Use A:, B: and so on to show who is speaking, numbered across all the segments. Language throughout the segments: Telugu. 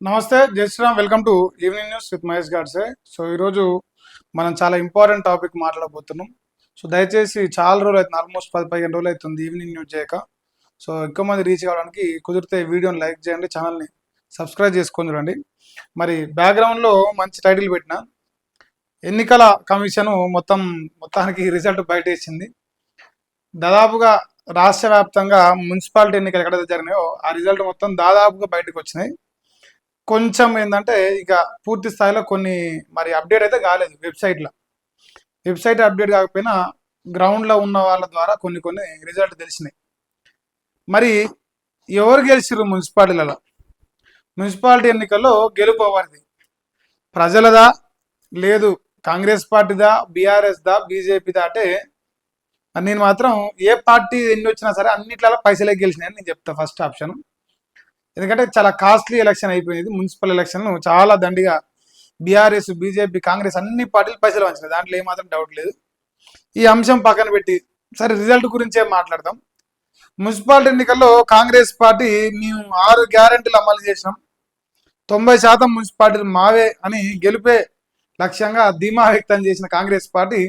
A: నమస్తే జై Shriram. Welcome to evening news with Mahesh Godse. So ఈరోజు మనం చాలా ఇంపార్టెంట్ టాపిక్ మాట్లాడబోతున్నాం. సో దయచేసి చాలా రోజులు అవుతుంది, ఆల్మోస్ట్ 10-15 రోజులు అవుతుంది ఈవినింగ్ న్యూస్ చేయక. సో ఎక్కువ మంది రీచ్ కావడానికి కుదిరితే వీడియోని లైక్ చేయండి, ఛానల్ని సబ్స్క్రైబ్ చేసుకొని చూడండి. మరి బ్యాక్గ్రౌండ్లో మంచి టైటిల్ పెట్టిన ఎన్నికల కమిషన్ మొత్తానికి రిజల్ట్ బయట ఇచ్చింది. దాదాపుగా రాష్ట్ర వ్యాప్తంగా మున్సిపాలిటీ ఎన్నికలు ఎక్కడైతే జరిగినాయో ఆ రిజల్ట్ మొత్తం దాదాపుగా బయటకు వచ్చినాయి. కొంచెం ఏంటంటే ఇక పూర్తి స్థాయిలో కొన్ని మరి అప్డేట్ అయితే కాలేదు. వెబ్సైట్ అప్డేట్ కాకపోయినా గ్రౌండ్లో ఉన్న వాళ్ళ ద్వారా కొన్ని రిజల్ట్ తెలిసినాయి. మరి ఎవరు గెలిచిర్రు మున్సిపాలిటీలలో? మున్సిపాలిటీ ఎన్నికల్లో గెలుపు ఎవరిది? ప్రజలదా, లేదు కాంగ్రెస్ పార్టీదా, బీఆర్ఎస్దా, బీజేపీదా అంటే నేను మాత్రం ఏ పార్టీ ఎన్ని వచ్చినా సరే అన్నిట్లలో పైసలే గెలిచినాయని నేను చెప్తా. First option. ఎందుకంటే చాలా కాస్ట్లీ ఎలక్షన్ అయిపోయింది. మున్సిపల్ ఎలక్షన్ చాలా దండిగా బీఆర్ఎస్, బీజేపీ, కాంగ్రెస్ అన్ని పార్టీలు పైసలు వంచినాయి, దాంట్లో ఏమాత్రం డౌట్ లేదు. ఈ అంశం పక్కన పెట్టి సరే రిజల్ట్ గురించే మాట్లాడదాం. మున్సిపాలిటీ ఎన్నికల్లో కాంగ్రెస్ పార్టీ మేము 6 గ్యారెంటీలు అమలు చేసినాం, 90% మున్సిపాలిటీలు మావే అని గెలిపే లక్ష్యంగా ధీమా వ్యక్తం చేసిన కాంగ్రెస్ పార్టీ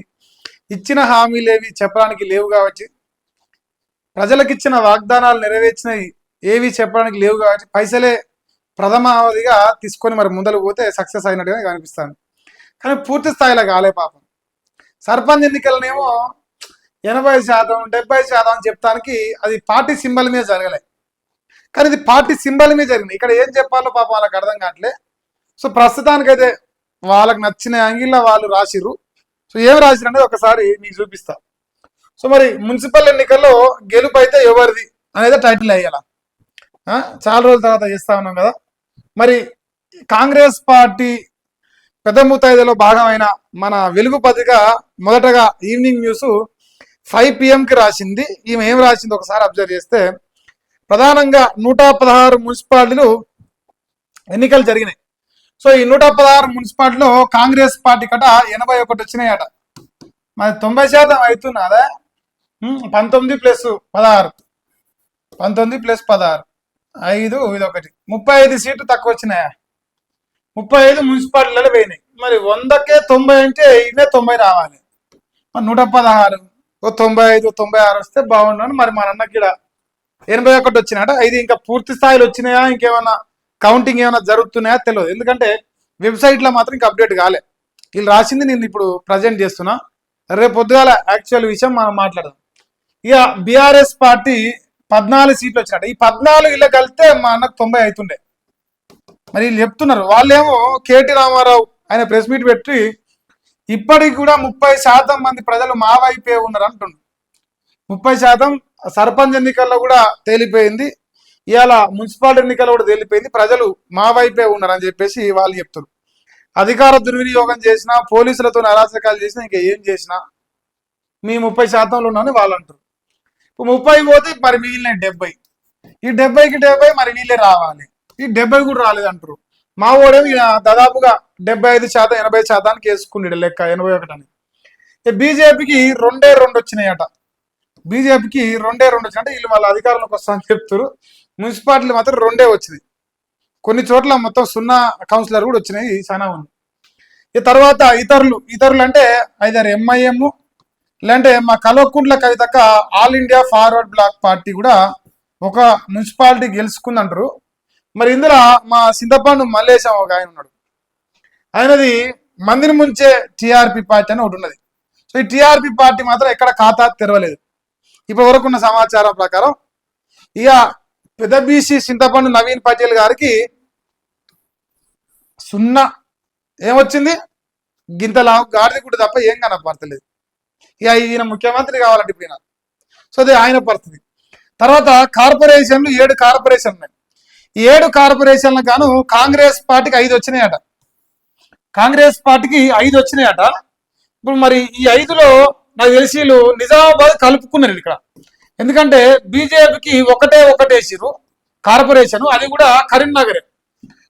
A: ఇచ్చిన హామీలేవి చెప్పడానికి లేవు కాబట్టి, ప్రజలకు ఇచ్చిన వాగ్దానాలు నెరవేర్చినవి ఏవి చెప్పడానికి లేవు కాబట్టి పైసలే ప్రథమావధిగా తీసుకొని మరి ముందలు పోతే సక్సెస్ అయినట్టుగా కనిపిస్తాను. కానీ పూర్తి స్థాయిలో కాలే పాపం. సర్పంచ్ ఎన్నికలనేమో 80%, 70% అని చెప్తానికి అది పార్టీ సింబల్ మీద జరగలే, కానీ ఇది పార్టీ సింబల్ మీద జరిగింది. ఇక్కడ ఏం చెప్పాలో పాపం వాళ్ళకి అర్థం కావట్లే. సో ప్రస్తుతానికైతే వాళ్ళకి నచ్చిన యాంగిల్లో వాళ్ళు రాసిర్రు. సో ఏం రాసిరు అనేది ఒకసారి మీకు చూపిస్తా. సో మరి మున్సిపల్ ఎన్నికల్లో గెలుపు అయితే ఎవరిది అనేది టైటిల్ అయ్యాల. చాలా రోజుల తర్వాత చేస్తా ఉన్నాం కదా. మరి కాంగ్రెస్ పార్టీ పెద్ద ముత్తైదులో భాగమైన మన వెలుగు పత్రిక మొదటగా ఈవినింగ్ న్యూస్ 5 PM రాసింది. ఈమె ఏం రాసింది ఒకసారి అబ్జర్వ్ చేస్తే, ప్రధానంగా 116 మున్సిపాలిటీలు ఎన్నికలు జరిగినాయి. సో ఈ 116 మున్సిపాలిటీలో కాంగ్రెస్ పార్టీ కట 81 వచ్చినాయట. మరి 90% అవుతున్నదా? 19+16 5 ఇదొకటి 35 సీట్లు తక్కువ వచ్చినాయా? 35 మున్సిపాలిటీలలో పోయినాయి. మరి 100కే 90 అంటే ఇవే 90 రావాలి. 116 95 96 వస్తే బాగుండని మరి మన అన్నకి 81 వచ్చినాయట. ఇది ఇంకా పూర్తి స్థాయిలో వచ్చినాయా, ఇంకేమన్నా కౌంటింగ్ ఏమైనా జరుగుతున్నాయా తెలియదు. ఎందుకంటే వెబ్సైట్లో మాత్రం ఇంకా అప్డేట్ కాలే. వీళ్ళు రాసింది నేను ఇప్పుడు ప్రజెంట్ చేస్తున్నా. రేపు పొద్దుగాల యాక్చువల్ విషయం మనం మాట్లాడదాం. ఇక బీఆర్ఎస్ పార్టీ 14 సీట్లు వచ్చినట్టు. ఈ 14 ఇలా కలిస్తే మా అన్నకు 90 అవుతుండే. మరి వీళ్ళు చెప్తున్నారు, వాళ్ళేమో కేటీ రామారావు ఆయన ప్రెస్ మీట్ పెట్టి ఇప్పటికి కూడా 30% మంది ప్రజలు మా వైపే ఉన్నారు అంటున్నారు. 30% సర్పంచ్ ఎన్నికల్లో కూడా తేలిపోయింది, ఇవాళ మున్సిపాలిటీ ఎన్నికల్లో కూడా తేలిపోయింది, ప్రజలు మా వైపే ఉన్నారు అని చెప్పేసి వాళ్ళు చెప్తారు. అధికార దుర్వినియోగం చేసినా, పోలీసులతో అరాచకాలు చేసినా, ఇంకా ఏం చేసినా మీ 30%లో ఉన్నామని వాళ్ళు అంటారు. 30 పోతే మరి మిగిలిన 70, ఈ 70కి 70 మరి వీళ్ళే రావాలి. ఈ 70 కూడా రాలేదంటారు. మా ఓడేమో దాదాపుగా 75% 80% వేసుకున్నాడు లెక్క 81 అని. బీజేపీకి 2 వచ్చినాయట. బీజేపీకి 2 వచ్చినాయంటే వీళ్ళు వాళ్ళ అధికారంలోకి వస్తామని చెప్తారు. మున్సిపాలిటీలు మాత్రం 2 వచ్చినాయి. కొన్ని చోట్ల మొత్తం 0 కౌన్సిలర్ కూడా వచ్చినాయి, చాలా ఉంది. ఈ తర్వాత ఇతరులు అంటే ఐదర్ ఎంఐఎం లేదంటే మా కల్వకుంట్ల కవితక్క All India Forward Bloc party కూడా ఒక మున్సిపాలిటీ గెలుచుకుందంటారు. మరి ఇందులో మా సింతపండు మల్లేశం ఒక ఆయన ఉన్నాడు. ఆయనది మందిని ముంచే టీఆర్పీ పార్టీ అని ఒకటి ఉన్నది. సో ఈ టీఆర్పీ పార్టీ మాత్రం ఎక్కడ ఖాతా తెరవలేదు ఇప్పటి వరకు ఉన్న సమాచారం ప్రకారం. ఇక పెద్ద బీసీ సింతపండు నవీన్ పటేల్ గారికి 0 ఏమొచ్చింది, గింతలా గాడిద గుడ్డు తప్ప ఏం కనపడతలేదు. ఇక ఈయన ముఖ్యమంత్రి కావాలంటే ఇప్పుడు. సో అది ఆయన పరిస్థితి. తర్వాత కార్పొరేషన్లు 7 కార్పొరేషన్లు ఉన్నాయి. ఈ 7 కార్పొరేషన్లకు గాను కాంగ్రెస్ పార్టీకి 5 వచ్చినాయట. ఇప్పుడు మరి ఈ 5లో నాకు తెలిసి వీళ్ళు నిజామాబాద్ కలుపుకున్నారు ఇక్కడ. ఎందుకంటే బీజేపీకి ఒకటే వేసిరు కార్పొరేషన్, అది కూడా కరీంనగరే.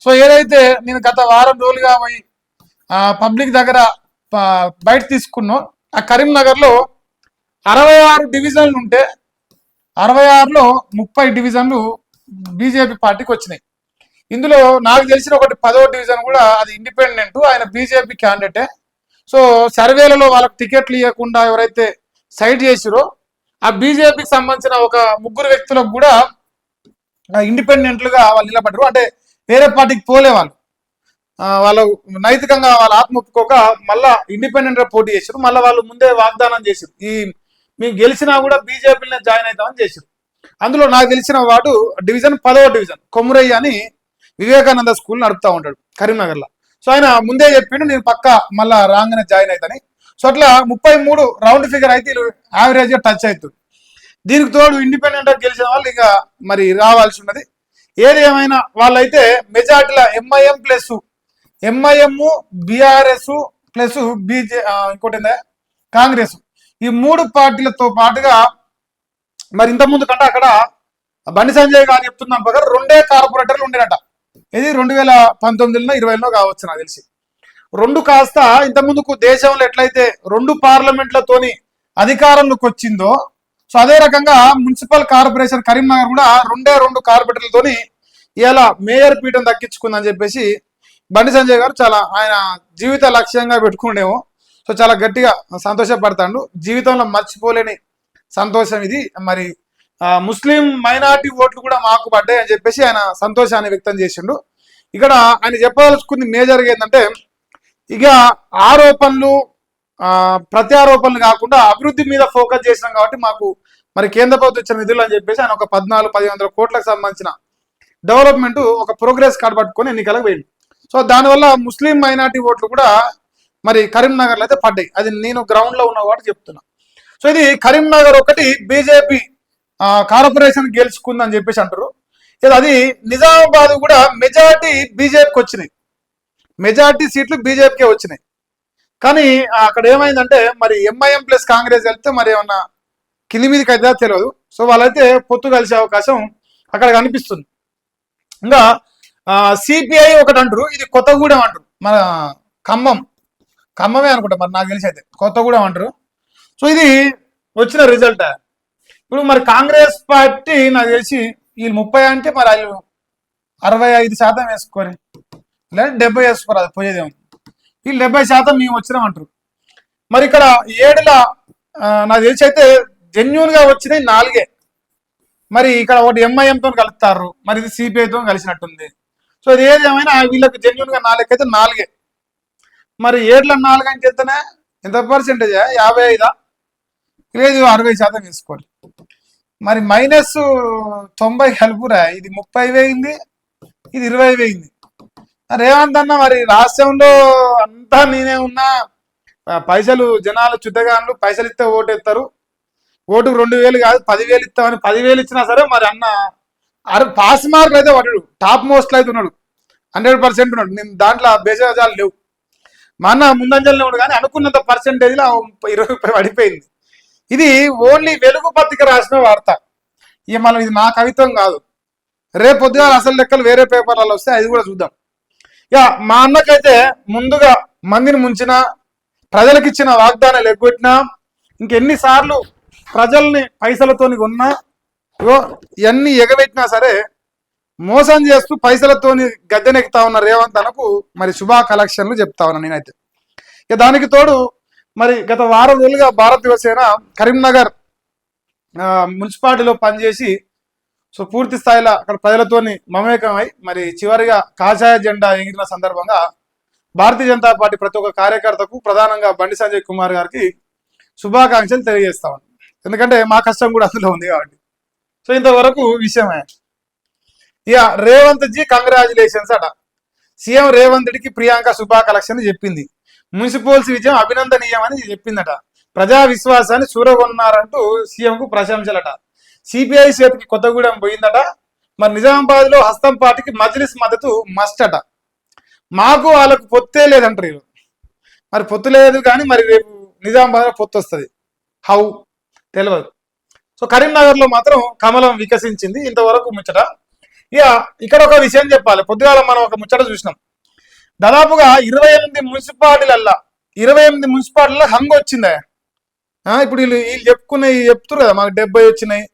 A: సో ఏదైతే నేను గత వారం రోజులుగా పోయి పబ్లిక్ దగ్గర బయట తీసుకున్నా, ఆ కరీంనగర్లో 66 డివిజన్లు ఉంటే 66లో 30 డివిజన్లు బీజేపీ పార్టీకి వచ్చినాయి. ఇందులో నాకు తెలిసిన ఒకటి 10వ డివిజన్ కూడా అది ఇండిపెండెంట్, ఆయన బీజేపీ క్యాండిడేటే. సో సర్వేలలో వాళ్ళకి టికెట్లు ఇవ్వకుండా ఎవరైతే సైడ్ చేసిరో ఆ బీజేపీకి సంబంధించిన ఒక 3 వ్యక్తులకు కూడా ఇండిపెండెంట్లుగా వాళ్ళు నిలబడరు, అంటే వేరే పార్టీకి పోలే వాళ్ళు. వాళ్ళు నైతికంగా వాళ్ళ ఆత్మ ఒప్పుకోక మళ్ళా ఇండిపెండెంట్ గా పోటీ చేశారు. మళ్ళీ వాళ్ళు ముందే వాగ్దానం చేశారు, మేము గెలిచినా కూడా బీజేపీలో జాయిన్ అవుతామని చేశారు. అందులో నాకు తెలిసిన వాడు డివిజన్ 10వ డివిజన్ కొమురయ్య అని వివేకానంద స్కూల్ నడుపుతా ఉంటాడు కరీంనగర్లో. సో ఆయన ముందే చెప్పిండు నేను పక్క మళ్ళా రాగానే జాయిన్ అవుతాని. సో అట్లా 33 రౌండ్ ఫిగర్ అయితే యావరేజ్ గా టచ్ అవుతుంది. దీనికి తోడు ఇండిపెండెంట్ గా గెలిచిన వాళ్ళు ఇక మరి రావాల్సి ఉన్నది. ఏది ఏమైనా వాళ్ళైతే మెజార్టీలో ఎంఐఎం బీఆర్ఎస్ ప్లస్ ఇంకోటి కాంగ్రెస్, ఈ 3 పార్టీలతో పాటుగా మరి ఇంతకుముందు కంటే అక్కడ బండి సంజయ్ గారు చెప్తున్న ప్రకారం 2 కార్పొరేటర్లు ఉండేనట. ఇది 2019లో 20లో కావచ్చు నాకు తెలిసి. 2 కాస్త ఇంతకుముందుకు దేశంలో ఎట్లయితే 2 పార్లమెంట్లతోని అధికారంలోకి వచ్చిందో, సో అదే రకంగా మున్సిపల్ కార్పొరేషన్ కరీంనగర్ కూడా 2 కార్పొరేటర్లతోని ఇలా మేయర్ పీఠం దక్కించుకుందని చెప్పేసి బండి సంజయ్ గారు చాలా ఆయన జీవిత లక్ష్యంగా పెట్టుకుండేమో. సో చాలా గట్టిగా సంతోషపడతాడు. జీవితంలో మర్చిపోలేని సంతోషం ఇది. మరి ముస్లిం మైనార్టీ ఓట్లు కూడా మాకు పడ్డాయి అని చెప్పేసి ఆయన సంతోషాన్ని వ్యక్తం చేసిండు. ఇక్కడ ఆయన చెప్పదలుచుకుంది మేజర్గా ఏంటంటే, ఇక ఆరోపణలు ప్రత్యారోపణలు కాకుండా అభివృద్ధి మీద ఫోకస్ చేసినాం కాబట్టి మాకు మరి కేంద్ర ప్రభుత్వం ఇచ్చిన నిధులు అని చెప్పేసి ఆయన ఒక 1400-1500 కోట్లకు సంబంధించిన డెవలప్మెంట్ ఒక ప్రోగ్రెస్ కార్డు పట్టుకొని ఎన్నికలకు పోయింది. సో దానివల్ల ముస్లిం మైనార్టీ ఓట్లు కూడా మరి కరీంనగర్లో అయితే పడ్డాయి. అది నేను గ్రౌండ్ లో ఉన్న వాటి చెప్తున్నా. సో ఇది కరీంనగర్ ఒకటి బీజేపీ కార్పొరేషన్ గెలుచుకుందని చెప్పేసి అంటారు. అది నిజామాబాద్ కూడా మెజార్టీ బీజేపీకి వచ్చినాయి, మెజార్టీ సీట్లు బీజేపీకే వచ్చినాయి. కానీ అక్కడ ఏమైందంటే మరి ఎంఐఎం ప్లస్ కాంగ్రెస్ వెళ్తే మరి ఏమన్నా కింది మీదకి అయితే తెలియదు. సో వాళ్ళైతే పొత్తు కలిసే అవకాశం అక్కడ కనిపిస్తుంది. ఇంకా సిపిఐ ఒకటి అంటారు, ఇది కొత్తగూడెం అంటారు, మన ఖమ్మమే అనుకుంటా మరి నాకు తెలిసి అయితే కొత్తగూడెం అంటారు. సో ఇది వచ్చిన రిజల్ట్. ఇప్పుడు మరి కాంగ్రెస్ పార్టీ నాకు తెలిసి వీళ్ళు 30 అంటే మరి వాళ్ళు 65% వేసుకొని లేదా 70 వేసుకోరు, అది పోయేదేమో. వీళ్ళు 70% మేము వచ్చినామంటారు. మరి ఇక్కడ 7ల నాకు తెలిసి అయితే జెన్యున్ గా వచ్చినాయి 4. మరి ఇక్కడ ఒకటి ఎంఐఎంతో కలుపుతారు, మరి ఇది సిపిఐతో కలిసినట్టుంది. సో ఇది ఏది ఏమైనా వీళ్ళకి జెన్యున్ గా 4 అయితే 4. మరి 7ల 4 అంటే ఎంత పర్సెంటేజ్? 55 లేదు 60% వేసుకోవాలి. మరి -90 కలుపురా, ఇది 30 వేయింది, ఇది 20 వేయింది. రేవంత్ అన్న మరి రాష్ట్రంలో అంతా నేనే ఉన్నా, పైసలు జనాలు చుట్టగాను పైసలు ఇస్తే ఓటు ఎత్తారు, ఓటుకు 2000 కాదు 10,000 ఇస్తామని 10,000 ఇచ్చినా సరే మరి అన్న పాస్ మార్కులు అయితే పడ్డాడు, టాప్ మోస్ట్ అయితే ఉన్నాడు, 100% ఉన్నాడు. నేను దాంట్లో బేజాలు లేవు. మా అన్న ముందంజలనే ఉన్నాడు, కానీ అనుకున్నంత పర్సెంటేజ్లో 20 పడిపోయింది. ఇది ఓన్లీ వెలుగు పత్రిక రాసిన వార్త, ఇక మనం ఇది నా కవిత్వం కాదు. రేపు పొద్దుగా అసలు లెక్కలు వేరే పేపర్లలో వస్తే అది కూడా చూద్దాం. ఇక మా అన్నకైతే ముందుగా మందిని ముంచిన, ప్రజలకు ఇచ్చిన వాగ్దానాలు ఎగ్గొట్టినా, ఇంకెన్నిసార్లు ప్రజల్ని పైసలతోని కొన్నా, ఇవన్నీ ఎగబెట్టినా సరే మోసం చేస్తూ పైసలతోని గద్దెనెక్కుతా ఉన్న రేవంత్ అన్నకు మరి శుభా కలెక్షన్లు చెప్తా ఉన్నా నేనైతే. ఇక దానికి తోడు మరి గత వారం రోజులుగా భారత యువసేన కరీంనగర్ మున్సిపాలిటీలో పనిచేసి సో పూర్తి స్థాయిలో అక్కడ ప్రజలతోని మమేకమై మరి చివరిగా కాషాయ జెండా ఎగిరిన సందర్భంగా భారతీయ జనతా పార్టీ ప్రతి ఒక్క కార్యకర్తకు ప్రధానంగా బండి సంజయ్ కుమార్ గారికి శుభాకాంక్షలు తెలియజేస్తామని, ఎందుకంటే మా కష్టం కూడా అందులో ఉంది కాబట్టి. సో ఇంతవరకు విషయమే. ఇక రేవంత్ జీ కంగ్రాచులేషన్స్ అట. సీఎం రేవంత్ రెడ్డికి ప్రియాంక శుభాకాంక్షలు చెప్పింది. మున్సిపల్స్ విజయం అభినందనీయమని చెప్పిందట. ప్రజా విశ్వాసాన్ని చూరగొన్నారంటూ సీఎంకు ప్రశంసలట. సిపిఐ చేతికి కొత్తగూడెం పోయిందట. మరి నిజామాబాద్ లో హస్తం పార్టీకి మజ్లిస్ మద్దతు మస్ట్ అట. మాకు వాళ్ళకు పొత్తే లేదంటారు వీళ్ళు. మరి పొత్తు లేదు కానీ మరి రేపు నిజామాబాద్ లో పొత్తు వస్తుంది, హౌ తెలియదు. సో కరీంనగర్ లో మాత్రం కమలం వికసించింది. ఇంతవరకు ముచ్చట. ఇక ఇక్కడ ఒక విషయం చెప్పాలి. పొద్దుగాల మనం ఒక ముచ్చట చూసినాం. దాదాపుగా 28 మున్సిపాలిటీలలో హంగు వచ్చిందా. ఇప్పుడు వీళ్ళు చెప్తున్నారు కదా మాకు 70 వచ్చినాయి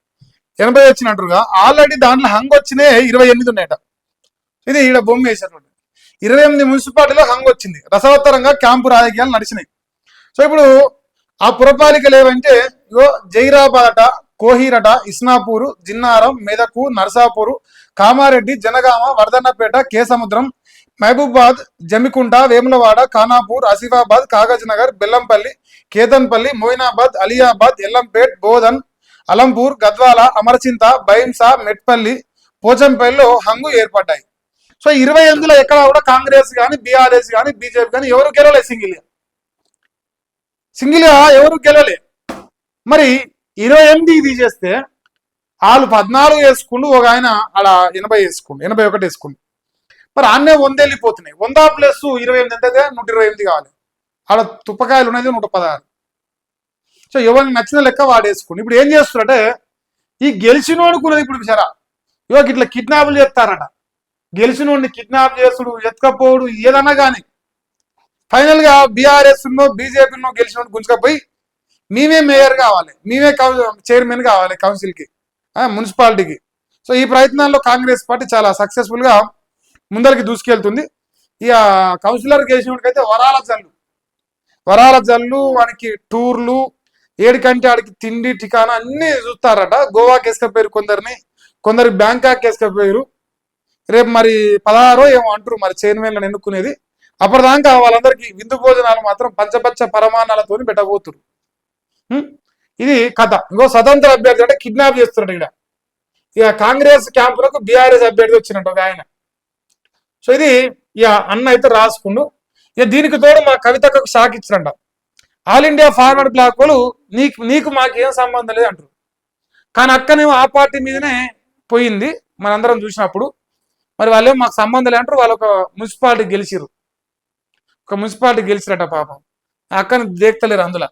A: 80 వచ్చినట్టుగా, ఆల్రెడీ దాంట్లో హంగు వచ్చినాయి 28 ఉన్నాయట. ఇది ఈడ బొమ్మ వేసారు. 28 మున్సిపాలిటీలో హంగ్ వచ్చింది. రసవత్తరంగా క్యాంపు రాజకీయాలు నడిచినాయి. సో ఇప్పుడు ఆ పురపాలికలు ఏవంటే ఇగో జైరాబాద్ అట, కోహీరట, ఇస్నాపూరు, జిన్నారం, మెదకు, నర్సాపూరు, కామారెడ్డి, జనగామ, వర్ధన్నపేట, కేసముద్రం, మహబూబాద్, జమికుంట, వేములవాడ, ఖానాపూర్, ఆసిఫాబాద్, కాగజ్ నగర్, బెల్లంపల్లి, కేతన్పల్లి, మోయినాబాద్, అలియాబాద్, ఎల్లంపేట్, బోధన్, అలంపూర్, గద్వాల, అమరచింత, బైంసా, మెట్పల్లి, పోచంపల్లిలో హంగు ఏర్పడ్డాయి. సో 28లో ఎక్కడ కూడా కాంగ్రెస్ కానీ, బీఆర్ఎస్ కానీ, బీజేపీ కానీ ఎవరు గెలవలే. సింగిల్గా ఎవరు గెలవలే. మరి 28 తీసేస్తే వాళ్ళు 14 వేసుకుంటూ ఒక ఆయన అలా 80 వేసుకుండు, 81 వేసుకుండు. మరి ఆన్నే 100 వెళ్ళిపోతున్నాయి. 100 ప్లస్ 28 ఎంత? 128 కావాలి. ఆడ తుప్పకాయలు ఉన్నది 116. సో ఎవరికి నచ్చిన లెక్క వాడేసుకుండు. ఇప్పుడు ఏం చేస్తున్నారంటే ఈ గెలిచినోడుకున్నది ఇప్పుడు విచారా ఇవాళ ఇట్లా కిడ్నాపులు చేస్తారట. గెలిచినోడిని కిడ్నాప్ చేసుడు, ఎత్తుకపోడు, ఏదన్నా కానీ ఫైనల్ గా బీఆర్ఎస్ బీజేపీనో గెలిచినోడు గుంజుకపోయి మేమే మేయర్ కావాలి, మేమే చైర్మన్ కావాలి కౌన్సిల్ కి, మున్సిపాలిటీకి. సో ఈ ప్రయత్నాల్లో కాంగ్రెస్ పార్టీ చాలా సక్సెస్ఫుల్ గా ముందరికి దూసుకెళ్తుంది. ఇక కౌన్సిలర్ గెలిచినోడికైతే వరాల జల్లు వానికి టూర్లు, ఏడికంటే ఆడికి తిండి టికానా అన్ని చూస్తారట. గోవాకి వేసుకపోయారు కొందరు బ్యాంకాక్ వేసుకపోయారు. రేపు మరి 16 ఏమో అంటారు మరి చైర్మన్లను ఎన్నుకునేది. అప్పటిదాకా వాళ్ళందరికీ విందు భోజనాలు మాత్రం పంచపచ్చ పరమాణాలతో పెట్టబోతున్నారు. ఇది కథ. ఇంకో స్వతంత్ర అభ్యర్థి అంటే కిడ్నాప్ చేస్తున్నాడు ఇక్కడ. ఇక కాంగ్రెస్ క్యాంపులకు బీఆర్ఎస్ అభ్యర్థి వచ్చినట్టు ఒక ఆయన. సో ఇది ఇక అన్న అయితే రాసుకుండు. ఇక దీనికి తోడు మా కవితకు షాక్ ఇచ్చిరంట. ఆల్ ఇండియా ఫార్వర్డ్ బ్లాక్ వాళ్ళు నీకు మాకు ఏం సంబంధం లేదు అంటారు. కానీ అక్కనేమో ఆ పార్టీ మీదనే పోయింది మనందరం చూసినప్పుడు. మరి వాళ్ళేమో మాకు సంబంధం లేదు అంటారు. వాళ్ళు ఒక మున్సిపాలిటీ గెలిచిరట పాపం. అక్కని దేక్తలేరు అందులో.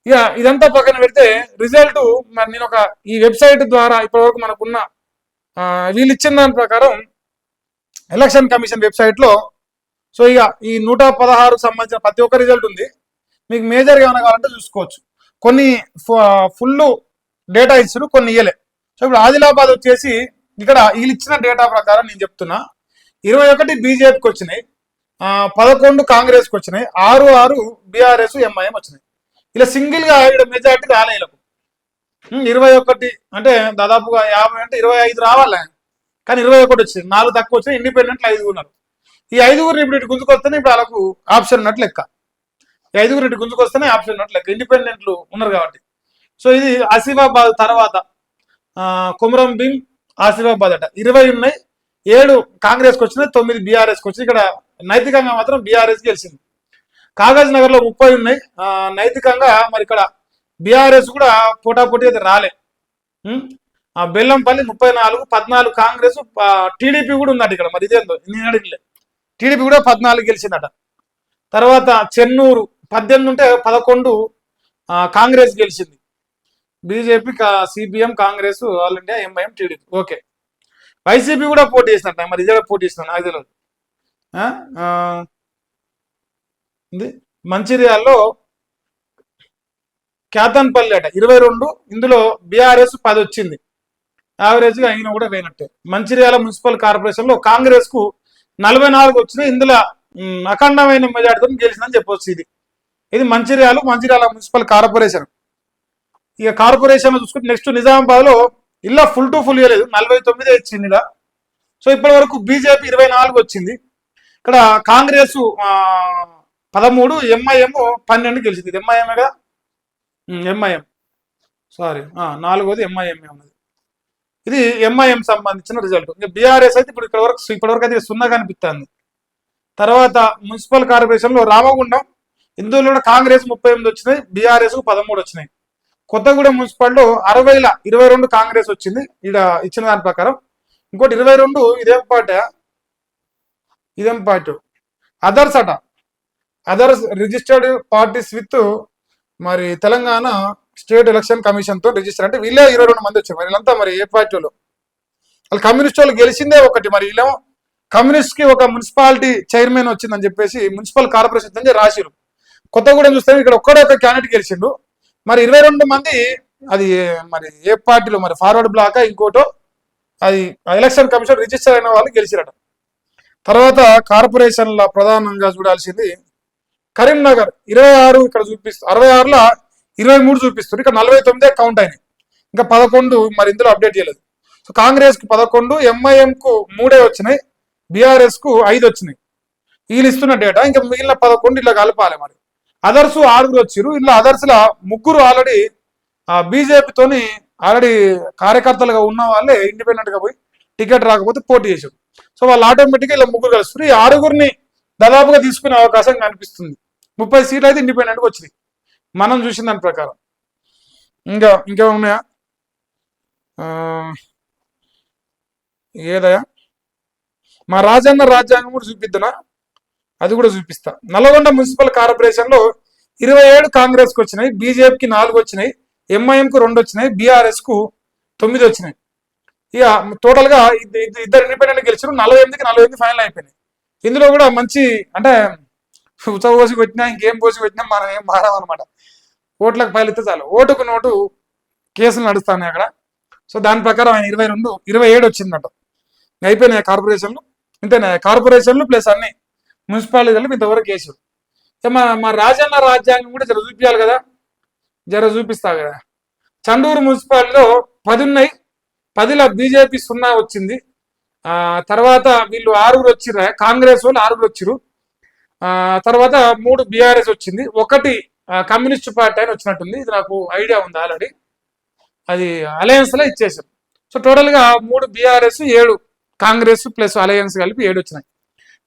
A: ఇక ఇదంతా పక్కన పెడితే రిజల్ట్ మరి నేను ఈ వెబ్సైట్ ద్వారా ఇప్పటివరకు మనకున్న వీళ్ళు ఇచ్చిన దాని ప్రకారం ఎలక్షన్ కమిషన్ వెబ్సైట్ లో సో ఇక ఈ 116 సంబంధించిన ప్రతి ఒక్క రిజల్ట్ ఉంది. మీకు మేజర్గా ఏమైనా కావాలంటే చూసుకోవచ్చు. కొన్ని ఫుల్ డేటా ఇచ్చారు, కొన్ని ఇయ్యలే. సో ఇప్పుడు ఆదిలాబాద్ వచ్చేసి ఇక్కడ వీళ్ళు ఇచ్చిన డేటా ప్రకారం నేను చెప్తున్నా 21 బీజేపీకి వచ్చినాయి, 11 కాంగ్రెస్కి వచ్చినాయి, 6 బీఆర్ఎస్ ఎంఐఎం వచ్చినాయి. ఇలా సింగిల్ గా ఇక్కడ మెజార్టీ రాలే. 21 అంటే దాదాపుగా 50 అంటే 25 రావాలి. కానీ 21 వచ్చింది, 4 తక్కువ వచ్చినాయి. ఇండిపెండెంట్లు 5 ఉన్నారు. ఈ 5 ఇప్పుడు ఇటు గుంజుకొస్తేనే ఇప్పుడు వాళ్ళకు ఆప్షన్ ఉన్నట్లు లెక్క. ఈ 5 ఇటు గుంజుకొస్తేనే ఆప్షన్ ఉన్నట్లు లెక్క, ఇండిపెండెంట్లు ఉన్నారు కాబట్టి. సో ఇది ఆసిఫాబాద్ తర్వాత కొమరం భీం, ఆసిఫాబాద్ అట 20 ఉన్నాయి. 7 కాంగ్రెస్కి వచ్చినాయి, 9 బీఆర్ఎస్కి వచ్చింది. ఇక్కడ నైతికంగా మాత్రం బీఆర్ఎస్ గెలిచింది. కాగజ్ నగర్ లో 30 ఉన్నాయి నైతికంగా. మరి ఇక్కడ బీఆర్ఎస్ కూడా పోటాపోటీ అయితే రాలే. బెల్లంపల్లి 34, 14 కాంగ్రెస్, టీడీపీ కూడా ఉందట ఇక్కడ. మరి ఇదేందో నేను అడిగిలే. టీడీపీ కూడా 14 గెలిచిందట. తర్వాత చెన్నూరు 18 ఉంటే 11 కాంగ్రెస్ గెలిచింది. BJP, CPM, Congress, all India, MIM, TDP. Okay, YCP కూడా పోటీ చేసినట్ట. మరి ఇదే పోటీ చేసిన నాకు తెలియదు. మంచిర్యాలలో కేతన్పల్లి అట 22, ఇందులో బీఆర్ఎస్ 10 వచ్చింది. యావరేజ్ గా అయినా కూడా వేయనట్టే. మంచిర్యాల మున్సిపల్ కార్పొరేషన్ లో కాంగ్రెస్ కు 44 వచ్చినాయి. ఇందులో అఖండమైన మెజార్టీతో గెలిచిందని చెప్పొచ్చు. ఇది మంచిర్యాల మున్సిపల్ కార్పొరేషన్. ఇక కార్పొరేషన్ చూసుకుంటే నెక్స్ట్ నిజామాబాద్ లో ఇలా ఫుల్ టు ఫుల్ ఇవ్వలేదు, 49 ఇచ్చింది ఇలా. సో ఇప్పటి వరకు బీజేపీ 24 వచ్చింది. ఇక్కడ కాంగ్రెస్ 13, ఎంఐఎం 12 గెలిచింది. ఇది ఎంఐఎంఏ కదా, ఎంఐఎం సారీ 4వది ఎంఐఎంఏ ఉన్నది. ఇది ఎంఐఎం సంబంధించిన రిజల్ట్. ఇంకా బీఆర్ఎస్ అయితే ఇప్పటివరకు అయితే 0 కనిపిస్తుంది. తర్వాత మున్సిపల్ కార్పొరేషన్ లో రామగుండం, ఇందులో కూడా కాంగ్రెస్ 38 వచ్చినాయి, బీఆర్ఎస్ 13 వచ్చినాయి. కొత్తగూడెం మున్సిపాలిటీలో 60ల 22 కాంగ్రెస్ వచ్చింది ఇక్కడ ఇచ్చిన దాని ప్రకారం. ఇంకోటి 22 ఇదేం పార్టీ అదర్స్ అట. అదర్స్ రిజిస్టర్డ్ పార్టీస్ విత్ మరి తెలంగాణ స్టేట్ ఎలక్షన్ కమిషన్ తో రిజిస్టర్. అంటే వీళ్ళే 22 మంది వచ్చారు. మరి వీళ్ళంతా మరి ఏ పార్టీ వాళ్ళు కమ్యూనిస్ట్ వాళ్ళు గెలిచిందే ఒకటి. మరి వీళ్ళేమో కమ్యూనిస్ట్ కి ఒక మున్సిపాలిటీ చైర్మన్ వచ్చిందని చెప్పేసి మున్సిపల్ కార్పొరేషన్ నుంచి రాసిరు. కొత్తగూడెం చూస్తే ఇక్కడ ఒక్క క్యాండిడేట్ గెలిచిండు. మరి 22 మంది అది మరి ఏ పార్టీలో మరి ఫార్వర్డ్ బ్లాక్ ఇంకోటో అది ఎలక్షన్ కమిషన్ రిజిస్టర్ అయిన వాళ్ళు గెలిచిరట. తర్వాత కార్పొరేషన్ల ప్రధానంగా చూడాల్సింది కరీంనగర్ 26 ఇక్కడ చూపిస్తుంది, 66లో 23 చూపిస్తుంది, ఇక్కడ 49 కౌంట్ అయినాయి, ఇంకా 11 మరి ఇందులో అప్డేట్ చేయలేదు. సో కాంగ్రెస్ కు 11, ఎంఐఎం కు 3 వచ్చినాయి, బీఆర్ఎస్ కు 5 వచ్చినాయి. వీళ్ళు ఇస్తున్న డేటా. ఇంకా మిగిలిన 11 ఇలా కలపాలి. మరి అదర్స్ 6 వచ్చిరు. ఇలా అదర్స్ లా 3 ఆల్రెడీ బీజేపీతోని ఆల్రెడీ కార్యకర్తలుగా ఉన్న వాళ్ళే ఇండిపెండెంట్ గా పోయి టికెట్ రాకపోతే పోటీ చేశారు. సో వాళ్ళు ఆటోమేటిక్గా ఇలా 3 కలుస్తారు. ఈ 6 దాదాపుగా తీసుకునే అవకాశం కనిపిస్తుంది. 30 సీట్లు అయితే ఇండిపెండెంట్గా వచ్చినాయి మనం చూసిన దాని ప్రకారం. ఇంకేమున్నాయా ఏదయా మా రాజన్న రాజ్యాంగం కూడా చూపిద్దానా, అది కూడా చూపిస్తా. నల్గొండ మున్సిపల్ కార్పొరేషన్ లో 27 కాంగ్రెస్ కు వచ్చినాయి, బీజేపీకి 4 వచ్చినాయి, ఎంఐఎం కు 2 వచ్చినాయి, బీఆర్ఎస్ కు 9 వచ్చినాయి. ఇక టోటల్ గా ఇద్దరు ఇండిపెండెంట్ గెలిచారు. 48 ఫైనల్ అయిపోయినాయి. ఇందులో కూడా మంచి అంటే ఉత్సవ పోసి పెట్టినా ఇంకేం పోసి పెట్టినా మనం ఏం మారామన్నమాట. ఓట్లకు పైలిస్తే చాలు, ఓటుకు నోటు కేసులు నడుస్తాయి అక్కడ. సో దాని ప్రకారం ఆయన 27 వచ్చిందట. అయిపోయినాయి కార్పొరేషన్లు. ఇంతేనా కార్పొరేషన్లు ప్లస్ అన్ని మున్సిపాలిటీలు ఇంతవరకు కేసులు. మా రాజన్న రాజ్యాంగం కూడా జర చూపించాలి కదా, జర చూపిస్తా కదా. చండూరు మున్సిపాలిటీలో 10 ఉన్నాయి, 10లో బీజేపీ 0 వచ్చింది. తర్వాత వీళ్ళు 6 వచ్చిర్రు, కాంగ్రెస్ వాళ్ళు 6 వచ్చిరు. తర్వాత 3 బీఆర్ఎస్ వచ్చింది, 1 కమ్యూనిస్ట్ పార్టీ అని వచ్చినట్టుంది. ఇది నాకు ఐడియా ఉంది ఆల్రెడీ, అది అలయన్స్ లో ఇచ్చేసారు. సో టోటల్ గా 3 బీఆర్ఎస్ 7 కాంగ్రెస్ ప్లస్ అలయన్స్ కలిపి 7 వచ్చినాయి.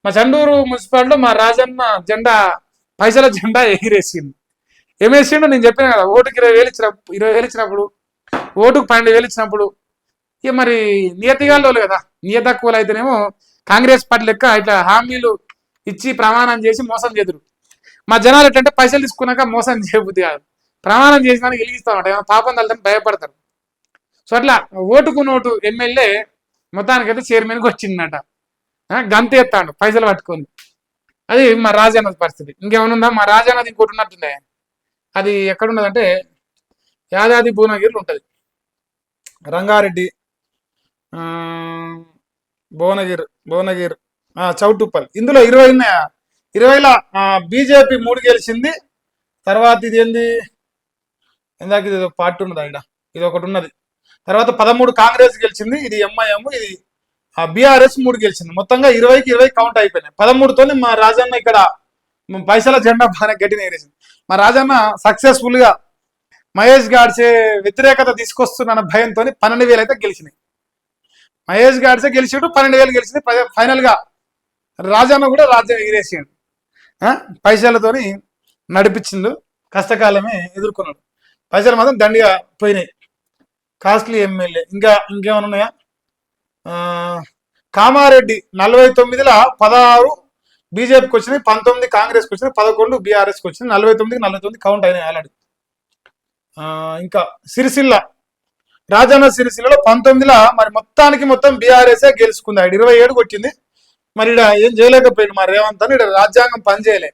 A: మా చండూరు మున్సిపాలిటీలో మా రాజన్న జెండా పైసల జెండా ఎగిరేసింది. ఏమేసిండు నేను చెప్పాను కదా, ఓటుకి 20,000 ఇచ్చినప్పుడు, ఓటుకు 12,000 ఇచ్చినప్పుడు ఇక మరి నియతిగాళ్ళు కదా, నియతక్కువలు అయితేనేమో కాంగ్రెస్ పార్టీ లెక్క ఇట్లా హామీలు ఇచ్చి ప్రమాణం చేసి మోసం చేదురు. మా జనాలు ఎట్లంటే పైసలు తీసుకున్నాక మోసం చేయబుద్ధి కాదు, ప్రమాణం చేసినానికి వెలిగిస్తామంట, ఏమైనా పాపం తల్లిదని భయపడతారు. సో అట్లా ఓటుకు నోటు ఎమ్మెల్యే మొత్తానికైతే చైర్మన్కి వచ్చిందట, గంత ఎత్తాడు పైసలు పట్టుకొని. అది మా రాజాన్నది పరిస్థితి. ఇంకేమనుందా, మా రాజాన్నది ఇంకోటి ఉన్నట్టుండే, అది ఎక్కడున్నదంటే యాదాది భువనగిరిలో ఉంటుంది. రంగారెడ్డి, భువనగిరి, చౌటుప్పల్, ఇందులో 20 ఉన్నాయా. 20లో బీజేపీ 3 గెలిచింది. తర్వాత ఇది ఏంది, ఇందాక ఇది పార్టీ ఉన్నది ఆయన, ఇది ఒకటి ఉన్నది. తర్వాత 13 కాంగ్రెస్ గెలిచింది, ఇది ఎంఐఎం, ఇది బీఆర్ఎస్ 3 గెలిచింది. మొత్తంగా 20కి 20 కౌంట్ అయిపోయినాయి. 13తోని మా రాజన్న ఇక్కడ పైసల జెండా బాగా గట్టిన ఎగరేసింది. మా రాజన్న సక్సెస్ఫుల్ గా మహేష్ గాడ్సే వ్యతిరేకత తీసుకొస్తున్న భయంతో 12,000 అయితే గెలిచినాయి. మహేష్ గాడ్సే గెలిచాడు, 12,000 గెలిచింది. ఫైనల్ గా రాజన్న కూడా రాజ్యం ఎగిరేసాడు, పైసలతోని నడిపించిండు, కష్టకాలమే ఎదుర్కొన్నాడు. పైసలు మాత్రం దండిగా పోయినాయి. Costly MLA. ఇంకేమైనా ఉన్నాయా. కామారెడ్డి 49లో 16 బీజేపీకి వచ్చినాయి, 19 కాంగ్రెస్కి వచ్చినాయి, 11 బీఆర్ఎస్కి వచ్చినాయి, 49 కౌంట్ అయినాయి ఆల్రెడీ. ఇంకా సిరిసిల్ల, రాజన్న సిరిసిల్లలో 19లో మరి మొత్తం బీఆర్ఎస్ఏ గెలుచుకుంది. 27 కొట్టింది. మరి ఇక్కడ ఏం చేయలేకపోయింది మరి రేవంత్ అని, ఇక్కడ రాజ్యాంగం పనిచేయలే,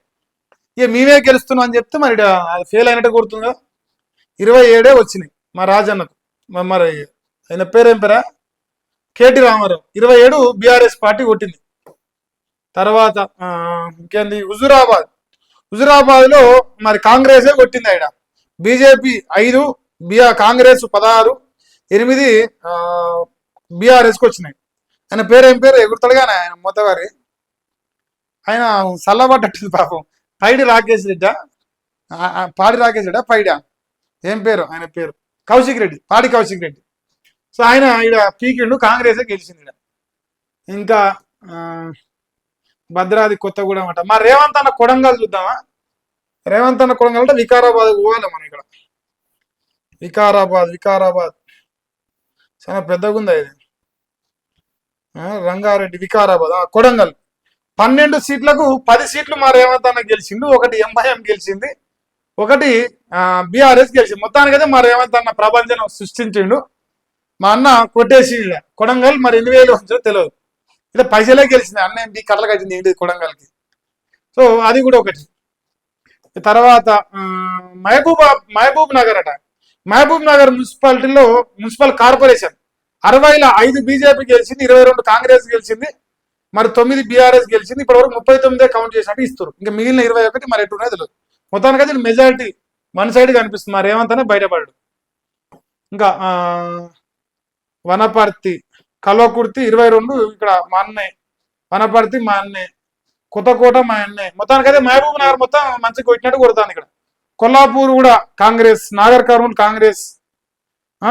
A: ఇక మేమే గెలుస్తున్నాం అని చెప్తే మరి అది ఫెయిల్ అయినట్టు కొడుతుంది కదా. 27 వచ్చినాయి మా రాజన్నకు. మరి ఆయన పేరేం పేరా, కేటీ రామారావు. 27 బీఆర్ఎస్ పార్టీ కొట్టింది. తర్వాత ఇంకేంది, హుజురాబాద్ లో మరి కాంగ్రెసే కొట్టింది. ఆయన బీజేపీ 5, కాంగ్రెస్ 16, 8 బీఆర్ఎస్కి వచ్చినాయి. ఆయన పేరేం పేరు ఎగురుతాడుగానే, ఆయన మొత్తగారి, ఆయన సల్లబడ్డట్టుంది పాపం. పైడి రాకేష్ రెడ్డా, పాడి రాకేష్ రెడ్డా, పైడా ఏం పేరు ఆయన పేరు, కౌశిక్ రెడ్డి, పాడి కౌశిక్ రెడ్డి. సో ఆయన ఇక్కడ పీకిండు, కాంగ్రెసే గెలిచింది ఇక్కడ. ఇంకా భద్రాద్రి కొత్తగూడెం అంట. మా రేవంత్ అన్న కొడంగల్ చూద్దామా. రేవంత్ అన్న కొడంగల్ అంటే వికారాబాద్ పోవాలి మనం. ఇక్కడ వికారాబాద్ చాలా పెద్దగా ఉందా ఇది. రంగారెడ్డి, వికారాబాద్, కొడంగల్ 12 సీట్లకు 10 సీట్లు మా రేవంత్ అన్న గెలిచిండు, 1 ఎంఐఎం గెలిచింది, 1 బీఆర్ఎస్ గెలిచింది. మొత్తానికైతే మా రేవంత్ అన్న ప్రభంజనం సృష్టించిండు. మా అన్న కొట్టేసి కొడంగల్ మరి 8,000 వచ్చో తెలియదు, ఇలా పైసలే గెలిచింది. అన్న ఏంటి కట్టలు కట్టింది ఏంటి కొడంగల్కి. సో అది కూడా ఒకటి. తర్వాత మహబూబ్ నగర్ అట. మహబూబ్ నగర్ మున్సిపల్ కార్పొరేషన్ 60లో 5 బీజేపీ గెలిచింది, 22 కాంగ్రెస్ గెలిచింది, మరి 9 బీఆర్ఎస్ గెలిచింది. ఇప్పటివరకు 39 కౌంట్ చేసినట్టు ఇస్తారు. ఇంకా మిగిలిన 21 మరి ఎటు ఉన్నది తెలియదు. మొత్తానికైతే మెజారిటీ వన్ సైడ్ కనిపిస్తుంది. మరి రేవంత్ అనే బయటపడ్డాడు. ఇంకా వనపర్తి కల్వకుర్తి 22 ఇక్కడ మా అన్నే, వనపర్తి మా అన్నే, కొత్తకోట మా అన్నే. మొత్తానికైతే మహబూబ్ నగర్ మొత్తం మంచిగా కొట్టినట్టు కొడుతుంది. ఇక్కడ కొల్లాపూర్ కూడా కాంగ్రెస్, నాగర్ కర్నూలు కాంగ్రెస్.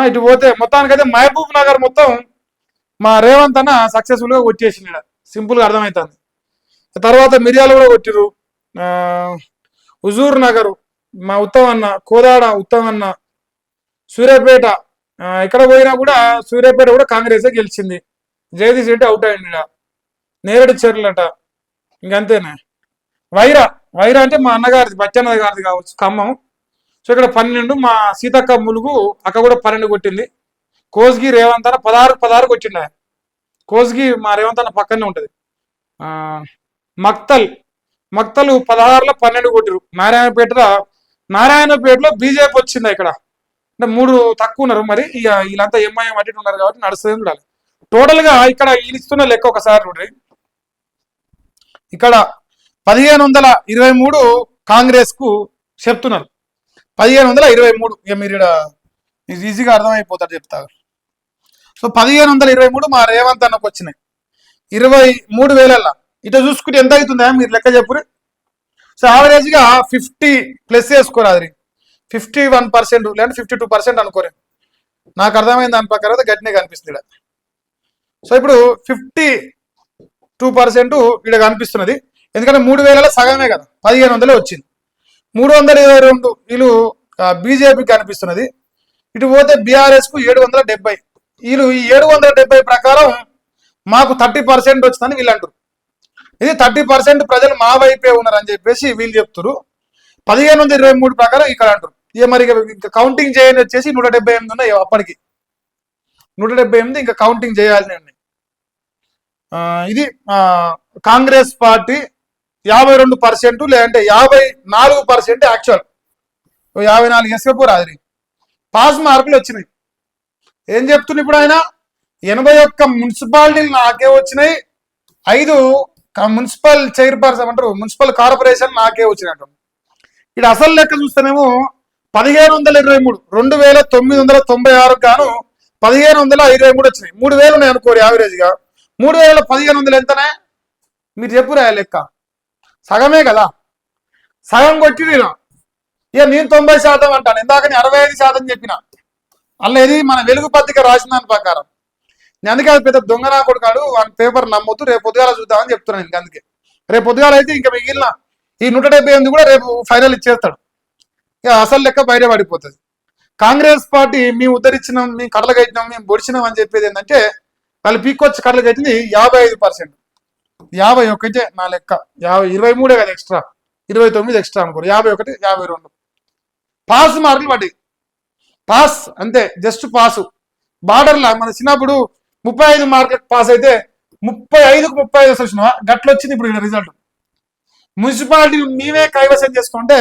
A: ఇటు పోతే మొత్తానికైతే మహబూబ్ నగర్ మొత్తం మా రేవంత్ అన్న సక్సెస్ఫుల్ గా కొట్టేసింది. ఇక్కడ సింపుల్ గా అర్థమవుతుంది. తర్వాత మిర్యాలు కూడా కొట్టిరు. హుజూర్ నగర్ మా ఉత్తమ్ అన్న, కోదాడ ఉత్తమ్ అన్న, సూర్యాపేట ఇక్కడ పోయినా కూడా సూర్యాపేట కూడా కాంగ్రెస్ గెలిచింది. జగదీష్ రెడ్డి అవుట్ అయ్యింది. నేరేడు చెర్లట ఇంకంతేనే. వైరా వైరా అంటే మా అన్నగారిది, బచ్చన్న గారిది కావచ్చు, ఖమ్మం. సో ఇక్కడ 12, మా సీతక్క ములుగు అక్క కూడా 12 కొట్టింది. కోస్గి రేవంత్ అన్న 16 కొట్టిండ. కోస్గి మా రేవంత్ అన్న పక్కనే ఉంటది. మక్తల్ 16లో 12 కొట్టిరు. నారాయణపేటలో బీజేపీ వచ్చింది. ఇక్కడ అంటే 3 తక్కువ ఉన్నారు. మరి ఇక వీళ్ళంతా ఎంఐఎం అటు ఉన్నారు కాబట్టి నడుస్తుంది చూడాలి. టోటల్ గా ఇక్కడ వీళ్ళు ఇస్తున్న లెక్క ఒకసారి చూడండి. ఇక్కడ 1523 కాంగ్రెస్ కు చెప్తున్నారు. 1523 ఇక మీరు ఈజీగా అర్థమైపోతారు చెప్తారు. సో 1523 మా రేవంత్ అన్నకు వచ్చినాయి. 23,000 ఇట చూసుకుంటే ఎంత అవుతుందా మీరు లెక్క చెప్పురు. సో యావరేజ్ గా 50+ వేసుకోరాదు. 51% లేదంటే 52% అనుకోరే. నాకు అర్థమైంది దాని ప్రకారం గట్టినే కనిపిస్తుంది. సో ఇప్పుడు 52% ఇక్కడ కనిపిస్తున్నది. ఎందుకంటే 3,000 సగమే కదా, 1,500 వచ్చింది. 322 వీళ్ళు బీజేపీకి కనిపిస్తున్నది. ఇటు పోతే బీఆర్ఎస్ కు 770. వీళ్ళు ఈ 770 ప్రకారం మాకు 30% వచ్చిందని వీళ్ళు అంటారు. ఇది 30% ప్రజలు మా వైపే ఉన్నారని చెప్పేసి వీళ్ళు చెప్తారు. 1523 ప్రకారం ఇక్కడ అంటారు. ఇక మరి ఇంకా కౌంటింగ్ చేయండి వచ్చేసి 178 ఉన్నాయి. అప్పటికి 178 ఇంకా కౌంటింగ్ చేయాలని ఉన్నాయి. ఇది కాంగ్రెస్ పార్టీ 52% లేదంటే 54% యాక్చువల్ 54 ఎస్కపోరు. అది పాస్ మార్కులు వచ్చినాయి. ఏం చెప్తున్నా ఇప్పుడు ఆయన 81 మున్సిపాలిటీలు నాకే వచ్చినాయి, 5 మున్సిపల్ చైర్పర్సన్ అంటారు, మున్సిపల్ కార్పొరేషన్ నాకే వచ్చినట్టు. ఇక్కడ అసలు లెక్క చూస్తేనేమో 1523 2,996 గాను 1523 వచ్చినాయి. 3,000 ఉన్నాయి అనుకోరు యావరేజ్ గా. 3,000 1500 ఎంతనే మీరు చెప్పురా లెక్క. సగమే కదా, సగం కొట్టి నేను ఇక నేను 90% అంటాను. ఇందాకని 65% చెప్పిన. అలా ఇది మన వెలుగు పత్రిక రాసిన దాని ప్రకారం. నేను అందుకే అది పెద్ద దొంగనా కొడుకాడు వాని పేపర్ నమ్మొద్దు, రేపు పొద్దుగాల చూద్దామని చెప్తున్నాను. ఇంకా అందుకే రేపు పొద్దుగాల అయితే ఇంకా మిగిలిన ఈ 178 కూడా రేపు ఫైనల్ ఇచ్చేస్తాడు. ఇక అసలు లెక్క బయట పడిపోతుంది. కాంగ్రెస్ పార్టీ మేము ఉద్ధరించినాం, మేము కడలు కట్టినాం, మేము పొడిచినాం అని చెప్పేది ఏంటంటే వాళ్ళు పీక్కొచ్చి కడలు కట్టింది 55%. 51 నా లెక్క. 23 కదా ఎక్స్ట్రా, 29 ఎక్స్ట్రా అనుకోరు. 51, 52 పాస్ మార్కులు పడ్డాయి. పాస్ అంతే, జస్ట్ పాసు. బార్డర్లా మన చిన్నప్పుడు 35 మార్కులకు పాస్ అయితే 35కు 35 వచ్చినావా గట్ల వచ్చింది. ఇప్పుడు రిజల్ట్ మున్సిపాలిటీ మేమే కైవసం చేసుకుంటే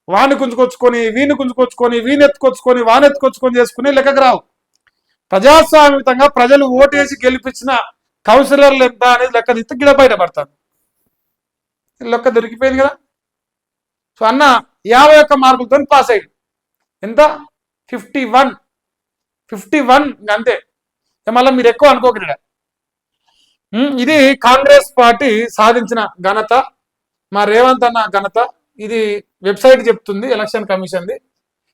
A: వాడిని గుంజుకొచ్చుకొని, వీడిని గుంజుకొచ్చుకొని, వీని ఎత్తుకొచ్చుకొని, వాని ఎత్తుకొచ్చుకొని చేసుకుని లెక్కకు రావు. ప్రజాస్వామ్యంగా ప్రజలు ఓటేసి గెలిపించిన కౌన్సిలర్లు ఎంత అనేది లెక్క తీస్తే గిడ బయటపడతారు. లెక్క దొరికిపోయింది కదా. సో అన్న 51 మార్కులతో పాస్ అయ్యాడు. ఎంత 51 అంతే. మళ్ళీ మీరు ఎక్కువ అనుకోకుండా. ఇది కాంగ్రెస్ పార్టీ సాధించిన ఘనత, మా రేవంత్ అన్న ఘనత. ఇది వెబ్సైట్ చెప్తుంది, ఎలక్షన్ కమిషన్ది.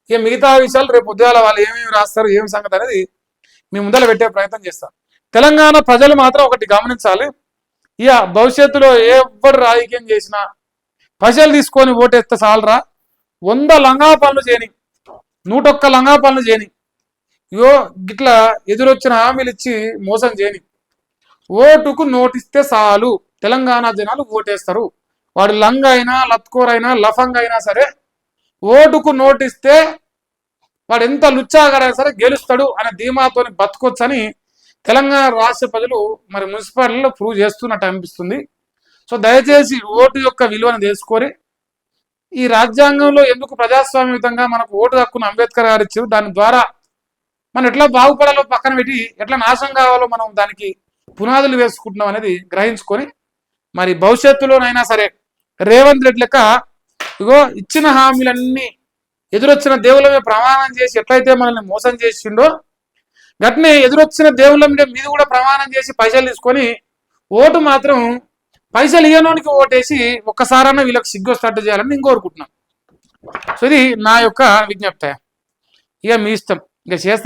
A: ఇక మిగతా విషయాలు రేపు ఉద్యోగాల వాళ్ళు ఏమేమి రాస్తారు, ఏమి సంగతి అనేది మీ ముందర పెట్టే ప్రయత్నం చేస్తాం. తెలంగాణ ప్రజలు మాత్రం ఒకటి గమనించాలి. ఇక భవిష్యత్తులో ఎవరు రాజకీయం చేసినా ప్రజలు తీసుకొని ఓటేస్తే చాలరా. 100 లంగా పనులు చేయని, 101 లంగా పనులు చేయని, ఇగో గిట్లా ఎదురొచ్చిన హామీలు ఇచ్చి మోసం చేయని. ఓటుకు నోటిస్తే చాలు తెలంగాణ జనాలు ఓటేస్తారు. వాడు లంగ అయినా, లత్కోర్ అయినా, లఫంగ్ అయినా సరే ఓటుకు నోటిస్తే వాడు ఎంత లుచ్చాగారైనా సరే గెలుస్తాడు అనే ధీమాతోని బతకొచ్చని తెలంగాణ రాష్ట్ర ప్రజలు మరి మున్సిపాలిటీలో ప్రూవ్ చేస్తున్నట్టు అనిపిస్తుంది. సో దయచేసి ఓటు యొక్క విలువను తెలుసుకొని ఈ రాజ్యాంగంలో ఎందుకు ప్రజాస్వామ్యయుతంగా మనకు ఓటు హక్కును అంబేద్కర్ గారు ఇచ్చారు, దాని ద్వారా మనం ఎట్లా బాగుపడాలో పక్కన పెట్టి ఎట్లా నాశనం కావాలో మనం దానికి పునాదులు వేసుకుంటున్నాం అనేది గ్రహించుకొని మరి భవిష్యత్తులోనైనా సరే రేవంత్ రెడ్డి లెక్క ఇగో ఇచ్చిన హామీలన్నీ ఎదురొచ్చిన దేవుళ్ళ మీద ప్రమాణం చేసి ఎట్లయితే మనల్ని మోసం చేసిండో గట్నే ఎదురొచ్చిన దేవుళ్ళ మీద కూడా ప్రమాణం చేసి పైసలు తీసుకొని ఓటు మాత్రం పైసలు ఇయ్యనోనికి ఓటేసి ఒక్కసారన్నా వీళ్ళకి సిగ్గు స్టార్ట్ చేయాలని నేను కోరుకుంటున్నాను. సో ఇది నా యొక్క విజ్ఞప్తి. ఇక మీ ఇష్టం, ఇక చేస్తా.